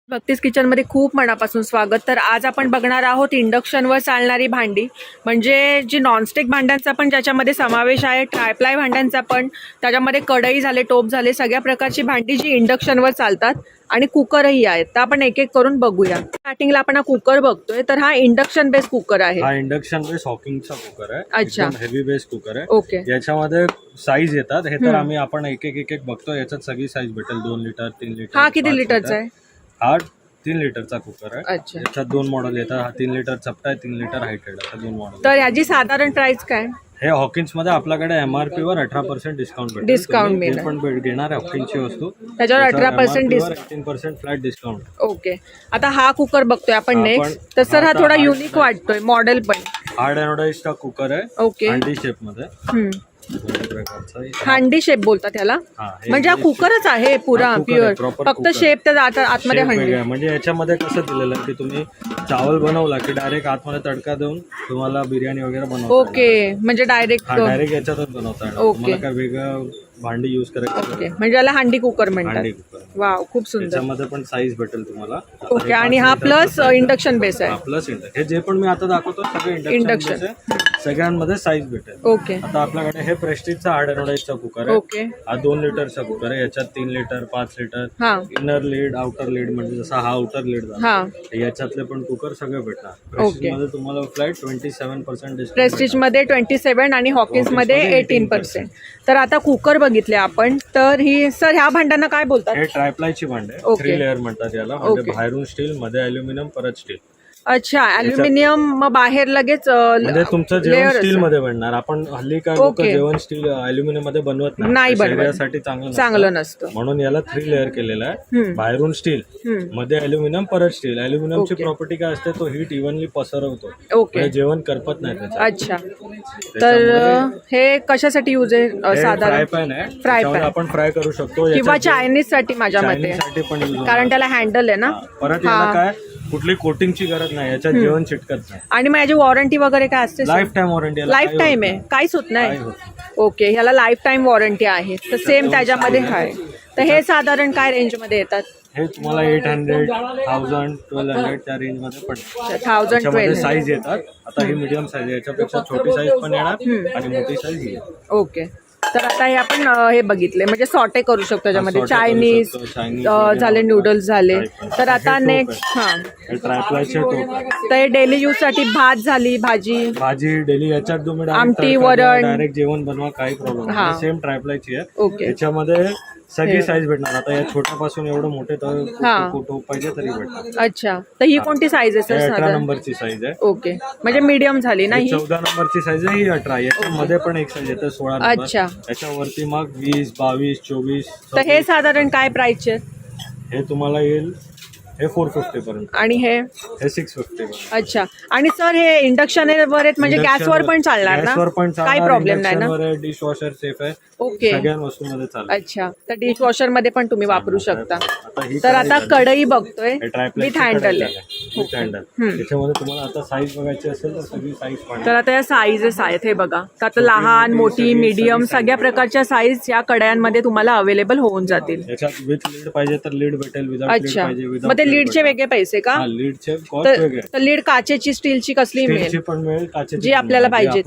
भक्तीज किचनमध्ये खूप मनापासून स्वागत. तर आज आपण बघणार आहोत इंडक्शनवर चालणारी भांडी, म्हणजे जी नॉनस्टिक भांड्यांचा पण ज्याच्यामध्ये समावेश आहे, ट्रायप्लाय भांड्यांचा पण, त्याच्यामध्ये कढई झाले, टोप झाले, सगळ्या प्रकारची भांडी जी इंडक्शनवर चालतात आणि कुकरही आहेत. तर आपण एक एक करून बघूया. स्टार्टिंगला आपण हा कुकर बघतोय, तर हा इंडक्शन बेस कुकर आहे. हा इंडक्शन बेस हॉकिंगचा कुकर आहे. अच्छा. एकदम हेवी बेस कुकर आहे. ओके. याच्यामध्ये साईज येतात. हे तर आम्ही आपण एक एक बघतो. याच्यात सगळी साईज भेटेल. 2 लिटर, 3 लिटर. हा किती लिटरचा आहे? हा 3 लिटरचा कुकर आहे. अच्छा. याच्यात 2 मॉडेल येतात. हा 3 लिटर चपटा आहे, 3 लिटर हायटेड आहे. 2 मॉडेल. तर याची साधारण प्राइस काय? हे हॉकिन्स मध्ये आपल्याकडे MRP वर 18% डिस्काउंट भेटेल. डिस्काउंट मिळेल. पण घेणार हॉकिन्सची वस्तू त्याच्यावर 18% डिस्काउंट, 18% फ्लॅट डिस्काउंट. ओके. आता हा कुकर बघतोय आपण नेक्स्ट. तर सर हा थोडा युनिक वाटतोय, मॉडेल पण हार्ड एनोडाइजचा कुकर आहे. ओके. हँडी शेप मध्ये. हांडी शेप बोलतात त्याला, म्हणजे हा कुकरच आहे पुरा प्युअर, फक्त शेप त्याचा आतमध्ये हंडी. म्हणजे याच्यामध्ये कसं दिलेलं आहे की तुम्ही चावल बनवला की डायरेक्ट आतमध्ये तडका देऊन तुम्हाला बिर्याणी वगैरे बनवता. ओके, म्हणजे डायरेक्ट याच्यातच बनवता येणार. तुम्हाला काय वेगळं भांडी यूज करायचं. ओके, म्हणजे याला हांडी कुकर म्हणतात. हांडी कुकर. वाव, खूप सुंदर. याच्यामध्ये पण साईज भेटेल तुम्हाला. ओके. आणि हा प्लस इंडक्शन बेस आहे. प्लस हे जे पण मी आता दाखवतो सगळे इंडक्शन. सगळ्यांमध्ये साईज भेटेल. ओके. आता आपल्याकडे हे प्रेस्टिजचा हार्ड एनोडाइजचा कुकर आहे. ओके. हा 2 लिटरचा कुकर आहे. याच्यात 3 litre, 5 litre, inner lead, outer lead, म्हणजे जसा हा आउटर लीड झाला, याच्यातले पण कुकर सगळे भेटणार. प्रेस्टिज मध्ये तुम्हाला फ्लॅट 27% डिस्काउंट. प्रेस्टिज मध्ये 27 आणि हॉकिन्स मध्ये 18%. तर आता कुकर बघितले आपण. तर ही सर ह्या भांड्यांना काय बोलतात? हे ट्रायप्लायची भांडे, 3 लेअर म्हणतात याला. म्हणजे बाहेरून स्टील, मध्ये अल्युमिनियम, परत स्टील. अच्छा, अल्युमिनियम, मग बाहेर लगेच म्हणजे तुमचं जेवण स्टील मध्ये बनणार. आपण हल्ली काय लोक जेवण स्टील अल्युमिनियम मध्ये बनवत नाही, शरीरासाठी चांगलं नसतं. म्हणून याला 3 लेअर केलेला आहे. बाहेरून स्टील, मध्ये अल्युमिनियम, परत स्टील. अल्युमिनियमची प्रॉपर्टी काय असते, तो हीट इव्हनली पसरवतो. ओके. जेवण करपत नाही त्याच्यात. अच्छा. तर हे कशासाठी यूज आहे साधारण? फ्राय पॅन आहे. फ्राय पॅन आपण फ्राय करू शकतो, किंवा चायनीज साठी माझ्या मते, कारण त्याला हँडल आहे ना. परत याला काय कुठली कोटिंगची गरज नाही, याच्यात जेवण चिटकत नाही. आणि मग याची वॉरंटी वगैरे काय असते? Life time warranty. Life time आहे, काहीच होत नाही. ओके, ह्याला लाईफ टाइम वॉरंटी आहे. तर सेम त्याच्यामध्ये आहे. तर हे साधारण काय रेंज मध्ये येतात? हे तुम्हाला 800, 1000, 1200 त्या रेंज मध्ये पडते. 1000-1200 साईज येतात. आता ही मीडियम साईज आहे, याच्यापेक्षा छोटी साईज पण येणार आणि मोठी साईज येईल. ओके. तर आता हे आपण हे बघितले, म्हणजे सॉटे करू शकतो त्याच्यामध्ये. चायनीज झाले, नूडल्स झाले. तर आता नेक्स्ट ट्रायप्लायचे टोप. तर डेली यूज साठी भात झाली, भाजी डेली याच्यात तुम्ही आमटी, वरण, डायरेक्ट जेवण बनवा, काही प्रॉब्लेम नाही. सेम ट्रायप्लायची आहे. ओके. याच्यामध्ये सगळी साईज भेटणार. आता या छोट्यापासून एवढं मोठे तर टोप पाहिजे तरी भेटणार. अच्छा. तर ही कोणती साईज आहे सर? 18 नंबरची साईज आहे. ओके, म्हणजे मीडियम झाली ना ही. 14 नंबरची साईज आहे, ही 18. याच्यामध्ये पण एक साईज येते 16 नंबर. अच्छा. त्याच्यावरती मग 20, 22, 24. तर हे साधारण काय प्राइसचे? हे तुम्हाला येईल हे 450 पर्यंत. आणि हे 650. अच्छा. आणि सर हे इंडक्शन वर आहेत, म्हणजे गॅसवर पण चालणार ना? काही प्रॉब्लेम नाही ना? डिश वॉशर सेफ आहे. ओके. सगळ्या वस्तूंमध्ये चालेल. अच्छा. तर डिश वॉशर मध्ये पण तुम्ही वापरू शकता. तर आता कढई बघतोय विथ हँडल आहे. त्याच्यामध्ये तुम्हाला आता साईज बघायची असेल तर सगळी साईज. तर आता या साईजेस आहेत, हे बघा. आता लहान, मोठी, मीडियम सगळ्या प्रकारच्या साईज या कढयांमध्ये तुम्हाला अवेलेबल होऊन जातील. याच्यात विथ लीड पाहिजे तर लीड भेटेल, विदाउट लीड पाहिजे मग ते लीडचे वेगळे पैसे का? लीडचे कॉस्ट वेगळे. तर लीड काचेची, स्टीलची कसली मिळेल? पण मिळेल, काचेची जी आपल्याला पाहिजे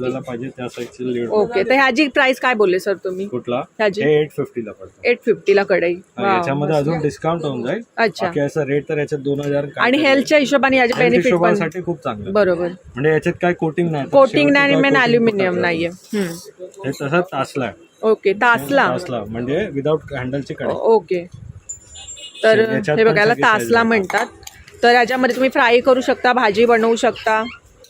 त्या साईजची लीड. ओके. तर ह्याची प्राइस काय बोलले सर तुम्ही? कुठला? ह्याची 850 ला पडतो. 850 ला कढई. याच्यामध्ये अजून डिस्काउंट होऊन जाईल. अच्छा. असं रेट तर याच्यात 2000. आणि हेल्थच्या हिशोबाने याचे बेनिफिट पण खूप चांगलं. बरोबर. म्हणजे याच्यात काय कोटिंग नाही, आणि मेन अल्युमिनियम नाहीये. हे तसं तासला आहे. ओके. तासला म्हणजे विदाउट हँडलची कढई. ओके. तर हे बघायला तासला म्हणतात. तर याच्यामध्ये तुम्ही फ्राय करू शकता, भाजी बनवू शकता.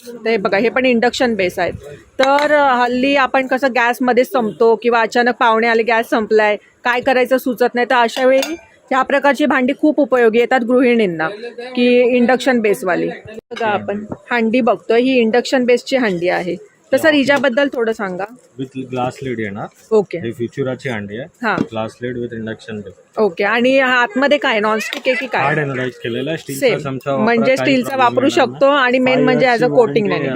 तर हे बघा, हे पण इंडक्शन बेस आहेत. तर हल्ली आपण कसं गॅसमध्ये संपतो, किंवा अचानक पाहुणे आले, गॅस संपलाय, काय करायचं सुचत नाही, तर अशा वेळी ह्या प्रकारची भांडी खूप उपयोगी येतात गृहिणींना, की इंडक्शन बेसवाली. बघा, आपण हांडी बघतोय, ही इंडक्शन बेसची हांडी आहे. तर सर हिच्याबद्दल थोडं सांगा. विथ ग्लास लीड येणार. ओके. ही फ्युचराची हांडी आहे. Glass lead with induction base. Okay. आणि आतमध्ये काय नॉनस्टिक आहे की काय? हार्ड एनोडाइज केलेला, स्टीलचा चमचा, म्हणजे स्टीलचा वापरू शकतो. आणि मेन म्हणजे ॲज अ कोटिंग नाही.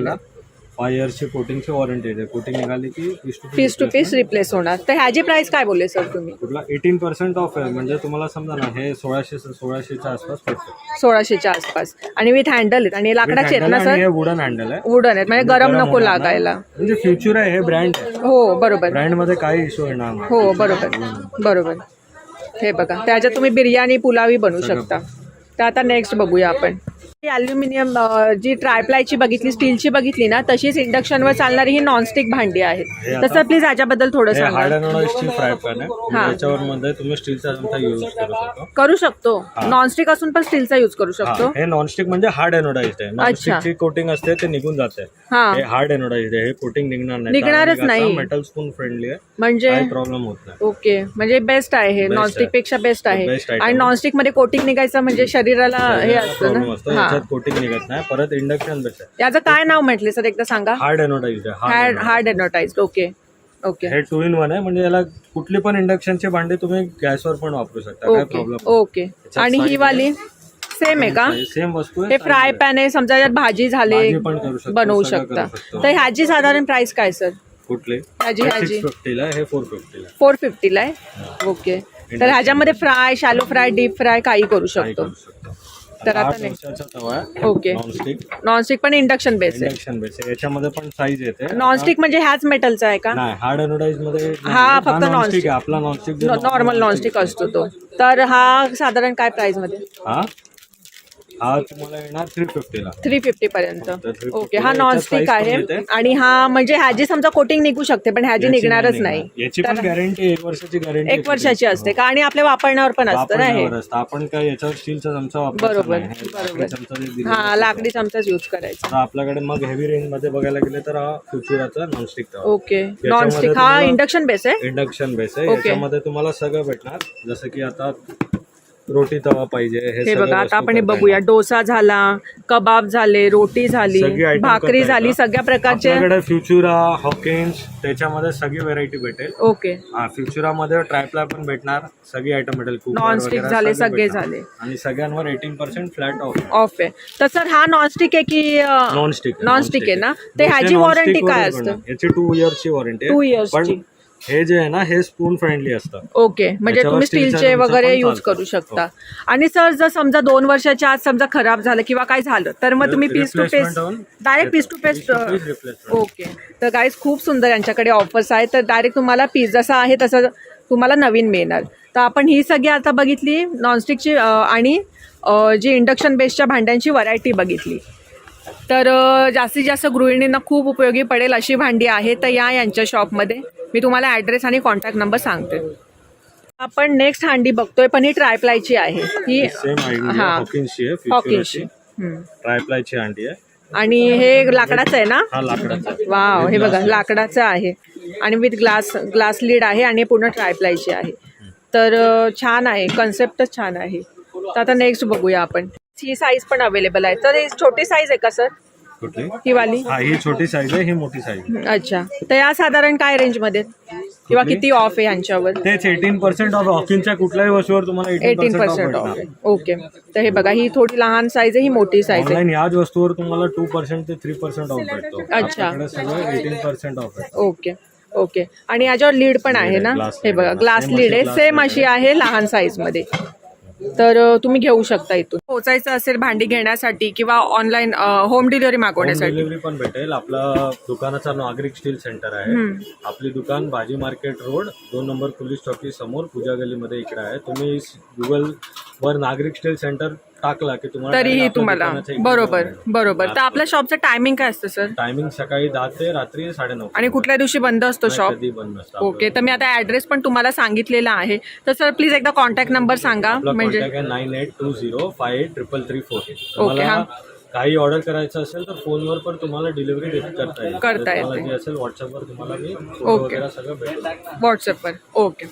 5 इयर्सची कोटिंगची वॉरंटी आहे. कोटिंग निघाली की पीस टू पीस रिप्लेस होणार. तर ह्याची प्राइस काय बोलले सर तुम्ही? कुठला 18% ऑफ आहे, म्हणजे तुम्हाला समजा ना हे 1600च्या आसपास पडतं. 1600च्या आसपास. आणि विथ हँडल आहेत आणि लाकडाचे आहेत ना सर? हे वुडन हँडल आहे. वुडन आहेत म्हणजे गरम नको लागायला. म्हणजे फ्युचर आहे, हे ब्रँड आहे. हो बरोबर. ब्रँड मध्ये काही इश्यू येणार नाही. हो बरोबर बरोबर. हे बघा त्याच्यात तुम्ही बिर्याणी पुलावी बनवू शकता. तर आता नेक्स्ट बघूया आपण. ॲल्युमिनियम जी ट्रायप्लायची बघितली, स्टीलची बघितली ना, तशीच इंडक्शनवर चालणारी ही नॉनस्टिक भांडी आहेत. तसं प्लीज याच्याबद्दल थोडं सांगा. हार्ड अनोडाइजची फ्राय पॅन आहे. याच्यावर मध्ये तुम्ही स्टीलचा चमचा यूज करू शकतो. नॉनस्टिक असून पण स्टीलचा यूज करू शकतो. हे नॉनस्टिक म्हणजे हार्ड एनोडाइज्ड आहे. नॉनस्टिकची कोटिंग असते ते निघून जाते. हे हार्ड एनोडाइज्ड आहे, हे कोटिंग निघणारच नाही. मेटल स्पून फ्रेंडली आहे, म्हणजे काही प्रॉब्लेम होत नाही. ओके, म्हणजे बेस्ट आहे हे. नॉनस्टिक पेक्षा बेस्ट आहे. आणि नॉनस्टिक मध्ये कोटिंग निघायचं म्हणजे शरीराला हे असतं ना, कोटिंग निघत नाही. परत इंडक्शन बेस्ट आहे. याचं काय नाव म्हटले सर एकदा सांगा? हार्ड एनोडाइज्ड आहे. Hard anodized. Okay okay. हे 2 in 1 आहे, म्हणजे याला कुठली पण इंडक्शनची भांडी तुम्ही गॅसवर पण वापरू शकता, काय प्रॉब्लेम. ओके. आणि ही वाली सेम आहे का? सेम वस्तू आहे. हे फ्राय पॅन आहे, समजा यात भाजी झाले बनवू शकता. तर ह्याची साधारण प्राइस काय सर? कुठली? ह्याची 650 ला, हे 450 ला. 450 ला आहे. ओके. तर ह्याच्यामध्ये fry, shallow fry, deep fry काही करू शकतो. तर आता ओके. नॉनस्टिक पण इंडक्शन बेस आहे. याच्यामध्ये पण साईज येते. नॉनस्टिक म्हणजे ह्याच मेटलचा आहे का? नाही, हार्ड एनोडाइज मध्ये हा फक्त नॉनस्टिक. आपला नॉनस्टिक नॉर्मल नॉनस्टिक असतो तो. तर हा साधारण काय प्राइस मध्ये? हा तुम्हाला येणार 350 ला. 350 पर्यंत. ओके. हा नॉनस्टिक आहे. आणि हा म्हणजे ह्याची समजा कोटिंग निघू शकते पण ह्याची निघणारच नाही. याची पण गॅरंटी 1 वर्षाची गॅरंटी. 1 वर्षाची असते का? आणि आपल्या वापरण्यावर पण असतं ना हे. आपण काय याच्यावर स्टीलचा चमचा वापरतो. बरोबर. हा लाकडी चमचाच यूज करायचा. आपल्याकडे मग हेवी रेंज मध्ये बघायला गेले तर हा फ्युचराचा नॉनस्टिक. ओके. नॉनस्टिक हा इंडक्शन बेस आहे. इंडक्शन बेस आहे. याच्यामध्ये तुम्हाला सगळं भेटणार, जसं की आता रोटी तवा पाहिजे. हे बघा आता आपण हे बघूया. डोसा झाला, कबाब झाले, रोटी झाली, भाकरी झाली, सगळ्या प्रकारचे. आपल्याकडे फ्युचुरा, हॉकिन्स, त्याच्यामध्ये सगळी व्हेरायटी भेटेल. ओके. फ्युचुरा मध्ये ट्रायप्लाय पण भेटणार, सगळी आयटम भेटेल. नॉनस्टिक झाले, सगळे झाले. आणि सगळ्यांवर 18% फ्लॅट ऑफ आहे. तर सर हा नॉनस्टिक आहे की? नॉनस्टिक आहे ना. तर ह्याची वॉरंटी काय असते? याची 2 इयर्सची वॉरंटी. 2 इयर्सची. हे जे आहे ना, हे स्पून फ्रेंडली असतं. ओके. म्हणजे तुम्ही स्टीलचे वगैरे यूज करू शकता. आणि सर जर समजा 2 वर्षाच्या आत समजा खराब झालं किंवा काय झालं तर मग तुम्ही piece to piece direct piece to piece. Okay. तर गाईज खूप सुंदर यांच्याकडे ऑफर्स आहेत. तर डायरेक्ट तुम्हाला पीस जसा आहे तसं तुम्हाला नवीन मिळणार. तर आपण ही सगळी आता बघितली नॉनस्टिकची आणि जी इंडक्शन बेसच्या भांड्यांची व्हरायटी बघितली. तर जास्तीत जास्त गृहिणींना खूप उपयोगी पडेल अशी भांडी आहे. तर यांच्या शॉपमध्ये मी तुम्हाला ॲड्रेस आणि कॉन्टॅक्ट नंबर सांगते. आपण नेक्स्ट हांडी बघतोय पण ही ट्रायप्लायची आहे. ही हॉकिन्सची ट्रायप्लायची हांडी आहे. आणि हे लाकडाचं आहे ना? लाकडाचं. वाव. हे बघा लाकडाचं आहे आणि विथ ग्लास लीड आहे आणि पूर्ण ट्रायप्लायची आहे. तर छान आहे, कन्सेप्टच छान आहे. तर आता नेक्स्ट बघूया आपण. ही साईज पण अवेलेबल आहे. तर ही छोटी साईज आहे का सर? कुठली? ही वाली. ही छोटी साईज आहे, ही मोठी साईज. अच्छा. तर या साधारण काय रेंज मध्ये किंवा किती ऑफ आहे यांच्यावर? तेच 18% ऑफ. हॉकिन्सच्या कुठल्याही वस्तूवर तुम्हाला 18% ऑफ. ओके. तर हे बघा ही थोडी लहान साईज आहे, ही मोठी साईज आहे. याच वस्तूवर तुम्हाला 2% ते 3% ऑफ भेटतो. अच्छा. 18% ऑफ आहे. Okay okay. आणि याच्यावर लीड पण आहे ना? हे बघा ग्लास लीड आहे, सेम अशी आहे लहान साईज मध्ये. तर तुम्ही घेऊ शकता. इथून पोहोचायचं असेल भांडी घेण्यासाठी किंवा ऑनलाईन होम डिलिव्हरी मागवण्यासाठी डिलिव्हरी पण भेटेल. आपलं दुकानाचं नागरिक स्टील सेंटर आहे. आपली दुकान भाजी मार्केट रोड 2 नंबर पोलीस चौकी समोर पूजा गलीमध्ये इकडे आहे. तुम्ही गुगल वर नागरिक स्टील सेंटर टाकला की तुम्हाला तरीही तुम्हाला बरोबर. तर आपल्या शॉपचं टायमिंग काय असतं सर? टायमिंग सकाळी 10 ते रात्री 9:30. आणि कुठल्या दिवशी बंद असतो शॉप? ओके. तर मी आता ऍड्रेस पण तुम्हाला सांगितलेला आहे. तर सर प्लीज एकदा कॉन्टॅक्ट नंबर सांगा. म्हणजे 9820583334. तुम्हाला काही ऑर्डर करायचं असेल तर फोनवर पण तुम्हाला डिलिव्हरी करता येते. असेल व्हॉट्सअपवर तुम्हाला मी फोटो वगैरे सगळं भेटेल. व्हॉट्सअपवर. ओके.